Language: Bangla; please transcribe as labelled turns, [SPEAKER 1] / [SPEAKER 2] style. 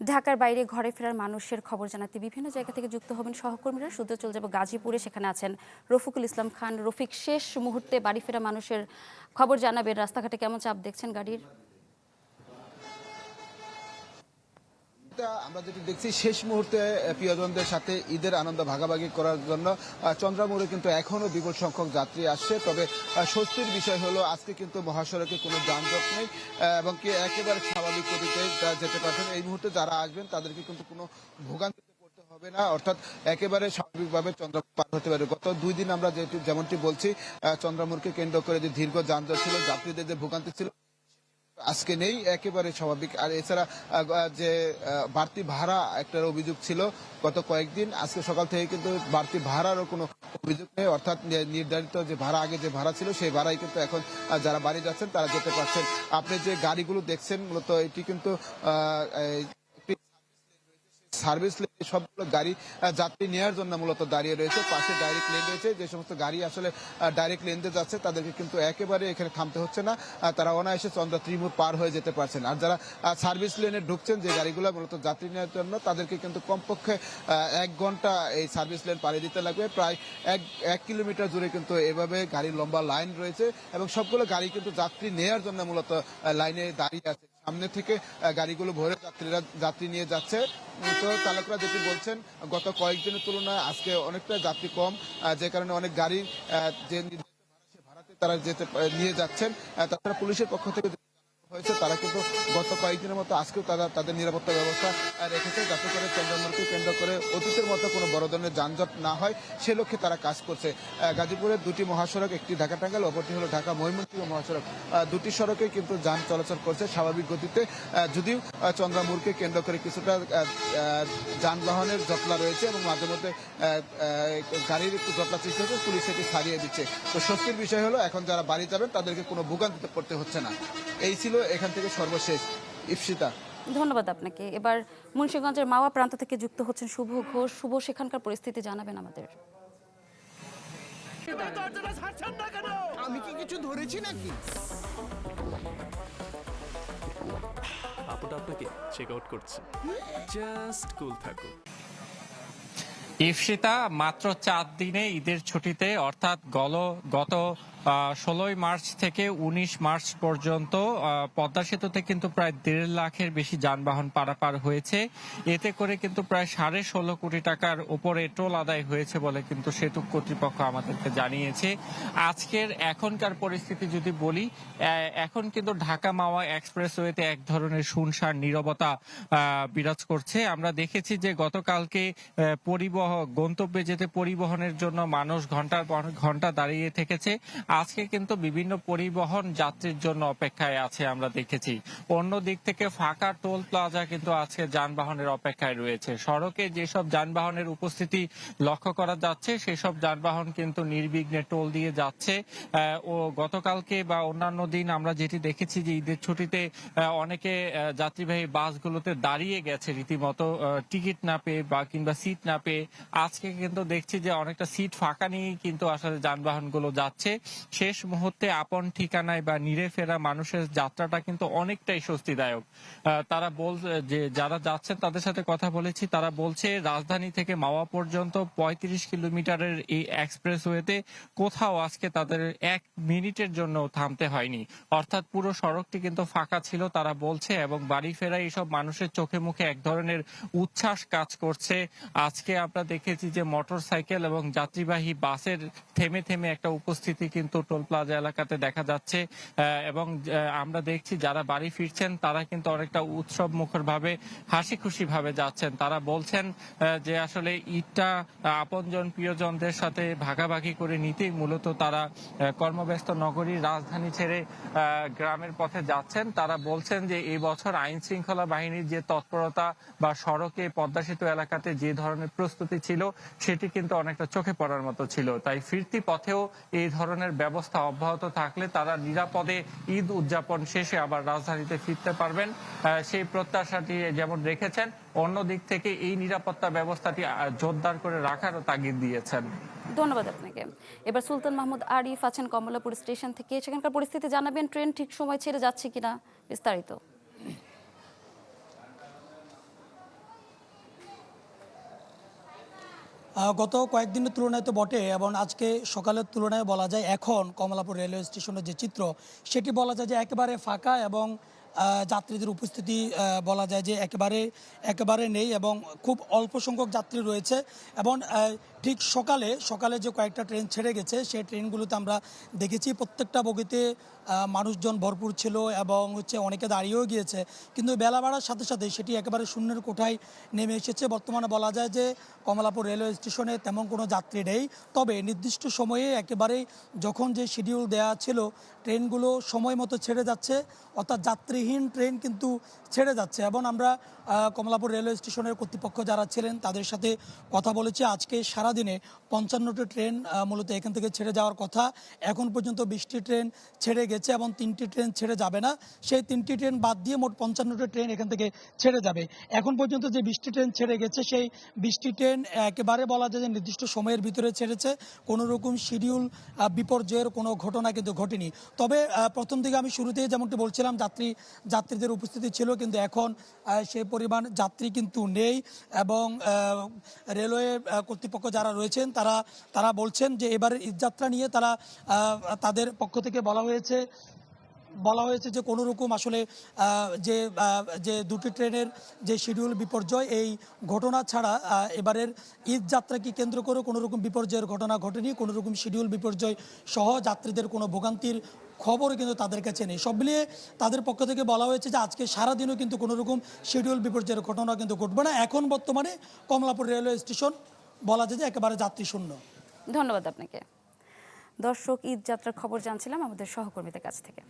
[SPEAKER 1] ঢাকার বাইরে ঘরে ফেরার মানুষের খবর জানাতে বিভিন্ন জায়গা থেকে যুক্ত হবেন সহকর্মীরা। শুধু চলে যাব গাজীপুরে, সেখানে আছেন রফিকুল ইসলাম খান। রফিক, শেষ মুহূর্তে বাড়ি ফেরা মানুষের খবর জানাবেন। রাস্তাঘাটে কেমন চাপ দেখছেন গাড়ির?
[SPEAKER 2] আমরা যেটি দেখছি, শেষ মুহূর্তে প্রিয়জনদের সাথে ঈদের আনন্দ ভাগাভাগি করার জন্য চন্দ্রামোড়ে কিন্তু এখনো বিপুল সংখ্যক যাত্রী আসছে। তবে স্বস্তির বিষয় হলো আজকে কিন্তু মহাসড়কে কোনো যানজট নেই এবং কি একেবারে স্বাভাবিক গতিতে যেতে পারছেন। এই মুহূর্তে যারা আসবেন তাদেরকে কিন্তু কোনো ভোগান্তিতে পড়তে হবে না, অর্থাৎ একেবারে স্বাভাবিকভাবে চন্দ্রামোড় পার হতে পারে। গত 2 দিন আমরা যেমনটি বলছি, চন্দ্রামোড়কে কেন্দ্র করে যে দীর্ঘ যানজট ছিল, যাত্রীদের যে ভোগান্তি ছিল, আজকে নেই, একেবারে স্বাভাবিক। আর এছাড়া যে বাড়তি ভাড়া একটার অভিযোগ ছিল গত কয়েকদিন, আজকে সকাল থেকে কিন্তু বাড়তি ভাড়ারও কোনো অভিযোগ নেই, অর্থাৎ নির্ধারিত যে ভাড়া, আগে যে ভাড়া ছিল সেই ভাড়াই কিন্তু এখন যারা বাড়ি যাচ্ছেন তারা যেতে পারছেন। আপনি যে গাড়িগুলো দেখছেন মূলত এটি কিন্তু সার্ভিস লেন, সবগুলো গাড়ি যাত্রী নেওয়ার জন্য মূলত দাঁড়িয়ে রয়েছে। পাশে ডাইরেক্ট লেন রয়েছে, যে সমস্ত গাড়ি আসলে ডাইরেক্ট লেন দিয়ে যাচ্ছে তাদেরকে কিন্তু একেবারে এখানে থামতে হচ্ছে না, তারা অনায়াসে ত্রিমুর পার হয়ে যেতে পারছেন। আর যারা সার্ভিস লেনে ঢুকছেন, যে গাড়িগুলো মূলত যাত্রী নেওয়ার জন্য, তাদেরকে কিন্তু কমপক্ষে 1 ঘন্টা এই সার্ভিস লেন পাড়ি দিতে লাগবে। প্রায় 1 কিলোমিটার জুড়ে কিন্তু এভাবে গাড়ির লম্বা লাইন রয়েছে এবং সবগুলো গাড়ি কিন্তু যাত্রী নেওয়ার জন্য মূলত লাইনে দাঁড়িয়ে আছে। সামনে থেকে গাড়িগুলো ভরে যাত্রী নিয়ে যাচ্ছে। তো চালকরা যেটি বলছেন, গত কয়েকদিনের তুলনায় আজকে অনেকটা যাত্রী কম, যে কারণে অনেক গাড়ি যে নির্ধারিত ভাড়া, সে ভাড়াতে তারা নিয়ে যাচ্ছেন। তাছাড়া পুলিশের পক্ষ থেকে হয়েছে, তারা কিন্তু গত কয়েকদিনের মতো আজকেও তারা তাদের নিরাপত্তা ব্যবস্থা রেখেছে, যাতে করে চন্দ্রমোড়কে কেন্দ্র করে অতীতের মতো কোনো বড় ধরনের যানজট না হয়, সে লক্ষ্যে তারা কাজ করছে। গাজীপুরের 2টি মহাসড়ক, একটি ঢাকা টাঙ্গাইল, অপরটি হলো ঢাকা ময়মনসিংহ মহাসড়ক, 2টি সড়কে কিন্তু যান চলাচল করছে স্বাভাবিক গতিতে। যদিও চন্দ্রমোড়কে কেন্দ্র করে কিছুটা যানবাহনের জটলা রয়েছে এবং মাঝে মধ্যে গাড়ির একটু জটলা সৃষ্টি হচ্ছে, পুলিশ সেটি ছাড়িয়ে দিচ্ছে। তো স্বস্তির বিষয় হলো এখন যারা বাড়ি যাবেন তাদেরকে কোনো ভোগান্তিতে পড়তে হচ্ছে না। এই ছিল এখান থেকে সর্বশেষ। ইপসিতা,
[SPEAKER 1] ধন্যবাদ আপনাকে। এবার মুন্সিগঞ্জের মাওয়া প্রান্ত থেকে যুক্ত হচ্ছেন শুভ ঘোষ। শুভ, সেখানকার পরিস্থিতি জানাবেন আমাদের।
[SPEAKER 3] আমি কি কিছু ধরেছি নাকি?
[SPEAKER 4] আপুটা আপনাকে চেক আউট করছে, জাস্ট কুল থাকুন।
[SPEAKER 5] ইফসিতা, মাত্র 4 দিনে ঈদের ছুটিতে, অর্থাৎ গত 16 মার্চ থেকে 19 মার্চ পর্যন্ত পদ্মা সেতুতে কিন্তু প্রায় 1.5 লাখের বেশি যানবাহন পারাপার হয়েছে। এতে করে কিন্তু প্রায় 16.5 কোটি টাকার উপরে টোল আদায় হয়েছে বলে কিন্তু সেতু কর্তৃপক্ষ আমাদেরকে জানিয়েছে। আজকের এখনকার পরিস্থিতি যদি বলি, এখন কিন্তু ঢাকা মাওয়া এক্সপ্রেসওয়েতে এক ধরনের শুনশান নীরবতা বিরাজ করছে। আমরা দেখেছি যে গতকালকে গন্তব্যে যেতে পরিবহনের জন্য মানুষ ঘন্টার পর ঘন্টা দাঁড়িয়ে থেকেছে। আজকে কিন্তু বিভিন্ন পরিবহন যাত্রীর জন্য অপেক্ষায় আছে আমরা দেখেছি। অন্য দিক থেকে ফাঁকা টোল প্লাজা কিন্তু আজকে যানবাহনের অপেক্ষায় রয়েছে। সড়কে যেসব যানবাহনের উপস্থিতি লক্ষ্য করা যাচ্ছে, সেসব যানবাহন কিন্তু নির্বিঘ্নে টোল দিয়ে যাচ্ছে। ও গতকালকে বা অন্যান্য দিন আমরা যেটি দেখেছি যে ঈদের ছুটিতে অনেকে যাত্রীবাহী বাসগুলোতে দাঁড়িয়ে গেছে রীতিমতো, টিকিট না পেয়ে বা কিংবা সিট না পেয়ে। আজকে কিন্তু দেখছি যে অনেকটা সিট ফাঁকা নিয়েই কিন্তু আসলে যানবাহনগুলো যাচ্ছে। শেষ মুহূর্তে আপন ঠিকানায় বা নিরে ফেরা মানুষের যাত্রাটা কিন্তু অনেকটাই স্বস্তিদায়ক। তারা বলছে যে যারা যাচ্ছেন তাদের সাথে কথা বলেছি, তারা বলছে রাজধানী থেকে মাওয়া পর্যন্ত 35 কিলোমিটারের এই এক্সপ্রেসওয়েতে কোথাও আজকে তাদের 1 মিনিটের জন্য থামতে হয়নি, অর্থাৎ পুরো সড়কটি কিন্তু ফাঁকা ছিল তারা বলছে। এবং বাড়ি ফেরা এইসব মানুষের চোখে মুখে এক ধরনের উচ্ছ্বাস কাজ করছে। আজকে আমরা দেখেছি যে মোটর সাইকেল এবং যাত্রীবাহী বাসের থেমে থেমে একটা উপস্থিতি কিন্তু টোল প্লাজা এলাকাতে দেখা যাচ্ছে। এবং আমরা দেখছি যারা বাড়ি ফিরছেন তারা কিন্তু অনেকটা উৎসব মুখর ভাবে, হাসি খুশি ভাবে যাচ্ছেন। তারা বলছেন যে আসলে ঈদটা আপনজন প্রিয়জনদের সাথে ভাগাভাগি করে নিতেই মূলত তারা কর্মব্যস্ত নগরীর রাজধানী ছেড়ে গ্রামের পথে যাচ্ছেন। তারা বলছেন যে এই বছর আইন শৃঙ্খলা বাহিনীর যে তৎপরতা বা সড়কে পদ্মা সেতু এলাকাতে যে ধরনের প্রস্তুতি ছিল সেটি কিন্তু অনেকটা চোখে পড়ার মতো ছিল। তাই ফিরতি পথেও এই ধরনের ব্যবস্থা অব্যাহত থাকলে তারা নিরাপদে ঈদ উদযাপন শেষে আবার রাজধানীতে ফিরতে পারবেন, সেই প্রত্যাশাটি যেমন রেখেছেন। অন্য দিক থেকে এই নিরাপত্তা ব্যবস্থাটি জোরদার করে রাখারও তাগিদ দিয়েছেন।
[SPEAKER 1] ধন্যবাদ আপনাকে। এবার সুলতান মাহমুদ আরিফ আছেন কমলাপুর স্টেশন থেকে, সেখানকার পরিস্থিতি জানাবেন। ট্রেন ঠিক সময় ছেড়ে যাচ্ছে কিনা বিস্তারিত।
[SPEAKER 6] গত কয়েকদিনের তুলনায় তো বটে, এবং আজকে সকালের তুলনায় বলা যায় এখন কমলাপুর রেলওয়ে স্টেশনের যে চিত্র সেটি বলা যায় যে একেবারে ফাঁকা, এবং যাত্রীদের উপস্থিতি বলা যায় যে একেবারে নেই, এবং খুব অল্প সংখ্যক যাত্রী রয়েছে। এবং ঠিক সকালে যে কয়েকটা ট্রেন ছেড়ে গেছে সেই ট্রেনগুলোতে আমরা দেখেছি প্রত্যেকটা বগিতে মানুষজন ভরপুর ছিল, এবং অনেকে দাঁড়িয়েও গিয়েছে, কিন্তু বেলা বাড়ার সাথে সাথে সেটি একেবারে শূন্যের কোঠায় নেমে এসেছে। বর্তমানে বলা যায় যে কমলাপুর রেলওয়ে স্টেশনে তেমন কোনো যাত্রী নেই, তবে নির্দিষ্ট সময়ে একেবারেই যখন যে শিডিউল দেওয়া ছিল ট্রেনগুলো সময় মতো ছেড়ে যাচ্ছে, অর্থাৎ যাত্রীহীন ট্রেন কিন্তু ছেড়ে যাচ্ছে। এবং আমরা কমলাপুর রেলওয়ে স্টেশনের কর্তৃপক্ষ যারা ছিলেন তাদের সাথে কথা বলেছি। আজকে সারাদিনে 55টি ট্রেন মূলত এখান থেকে ছেড়ে যাওয়ার কথা। এখন পর্যন্ত 20টি ট্রেন ছেড়ে গেছে এবং 3টি ট্রেন ছেড়ে যাবে না। সেই 3টি ট্রেন বাদ দিয়ে মোট 55টি ট্রেন এখান থেকে ছেড়ে যাবে। এখন পর্যন্ত যে 20টি ট্রেন ছেড়ে গেছে সেই 20টি ট্রেন একেবারে বলা যায় যে নির্দিষ্ট সময়ের ভিতরে ছেড়েছে, কোনো রকম শিডিউল বিপর্যয়ের কোনো ঘটনা কিন্তু ঘটেনি। তবে প্রথম দিকে আমি শুরুতেই যেমনটি বলছিলাম যাত্রীদের উপস্থিতি ছিল, কিন্তু এখন সেই পরিমাণ যাত্রী কিন্তু নেই। এবং রেলওয়ে কর্তৃপক্ষ যারা রয়েছেন তারা বলছেন যে এবারের ঈদযাত্রা নিয়ে তাদের পক্ষ থেকে বলা হয়েছে যে কোনো রকম আসলে যে দুটি ট্রেনের যে শিডিউল বিপর্যয় এই ঘটনা ছাড়া এবারের ঈদ যাত্রাকে কেন্দ্র করে কোনো রকম বিপর্যয়ের ঘটনা ঘটেনি। কোনো রকম শিডিউল বিপর্যয় সহ যাত্রীদের কোনো ভোগান্তির খবরও কিন্তু তাদের কাছে নেই। সব মিলিয়ে তাদের পক্ষ থেকে বলা হয়েছে যে আজকে সারাদিনও কিন্তু কোনো রকম শিডিউল বিপর্যয়ের ঘটনা কিন্তু ঘটবে না। এখন বর্তমানে কমলাপুর রেলওয়ে স্টেশন বলা যায় যে একেবারে যাত্রী শূন্য।
[SPEAKER 1] ধন্যবাদ আপনাকে। দর্শক, ঈদ যাত্রার খবর জানছিলাম আমাদের সহকর্মীদের কাছ থেকে।